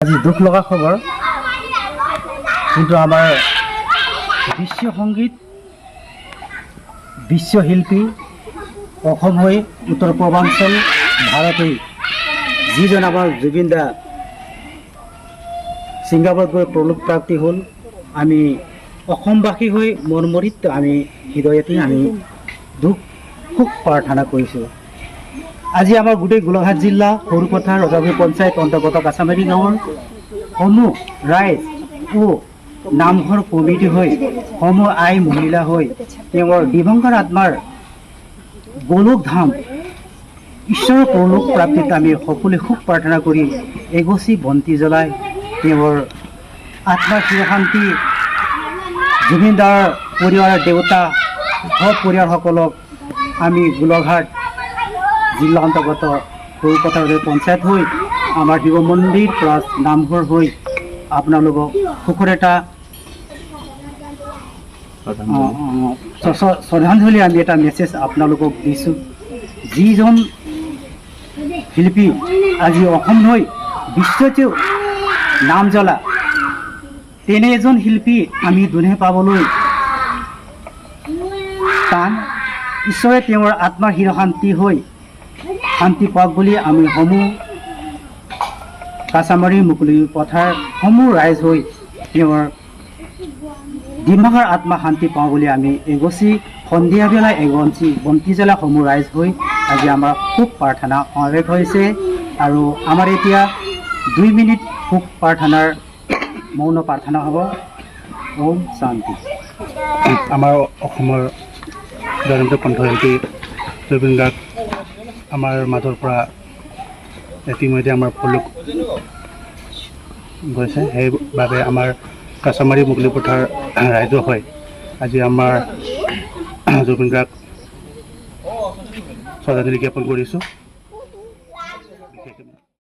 আজি দুখ লগা খবৰ কিন্তু আমাৰ বিশ্ব সংগীত বিশ্বশিল্পী অসম হৈ উত্তৰ পূৰ্বাঞ্চল ভাৰতেই যিজন আমাৰ জুবিন দা ছিংগাপুৰত গৈ পৰলোক প্ৰাপ্তি হ'ল। আমি অসমবাসী হৈ মৰ্মৰিত আমি হৃদয়তে আমি দুখ সুখ প্ৰাৰ্থনা কৰিছোঁ। আজি আমাৰ গোটেই গোলাঘাট জিলা সৰুপথাৰ ৰজাগুৰি পঞ্চায়ত অন্তৰ্গত কাছামাৰী গাঁৱৰ সমূহ ৰাইজ ও নামঘৰ কমিটি হৈ সমূহ আই মহিলা হৈ তেওঁৰ দিবংগত আত্মাৰ গোলোক ধাম ঈশ্বৰৰ পৰলোক প্ৰাপ্তিত আমি সকলোৱে সুখ প্ৰাৰ্থনা কৰি এগছি বন্তি জ্বলাই তেওঁৰ আত্মাৰ চিৰশান্তি জুবিন দাৰ পৰিয়ালৰ দেউতা পৰিয়ালসকলক আমি গোলাঘাট জিলা অন্তৰ্গত সৰুপথাৰ পঞ্চায়ত হৈ আমাৰ শিৱ মন্দিৰ প্লাছ নামঘৰ হৈ আপোনালোকক সুখৰ এটা শ্ৰদ্ধাঞ্জলি আমি এটা মেছেজ আপোনালোকক দিছোঁ। যিজন শিল্পী আজি অসম হৈ বিশ্বতেও নাম জ্বলা তেনে এজন শিল্পী আমি দুনে পাবলৈ টান। ঈশ্বৰে তেওঁৰ আত্মাৰ চিৰশান্তি হৈ শান্তি পাওক বুলি আমি সমূহ কাছামাৰী মুকলি পথাৰ সমূহ ৰাইজ হৈ তেওঁৰ দিমাগৰ আত্মা শান্তি পাওঁ বুলি আমি এগছি সন্ধিয়া বেলা এগছি বন্তি জ্বলা সমূহ ৰাইজ হৈ আজি আমাৰ সুখ প্ৰাৰ্থনা সমাৱেশ হৈছে। আৰু আমাৰ এতিয়া 2 মিনিট সুখ প্ৰাৰ্থনাৰ মৌন প্ৰাৰ্থনা হ'ব। ওম শান্তি। আমাৰ অসমৰ জনপ্ৰিয় কণ্ঠশিল্পী জুবিন গাৰ্গ আমাৰ মাজৰ পৰা ইতিমধ্যে আমাৰ পৰলোক গৈছে। সেইবাবে আমাৰ কাছামাৰী মুকলি পথাৰ ৰাইজৰ হৈ আজি আমাৰ জুবিন গাৰ্গ শ্ৰদ্ধাঞ্জলি জ্ঞাপন কৰিছোঁ।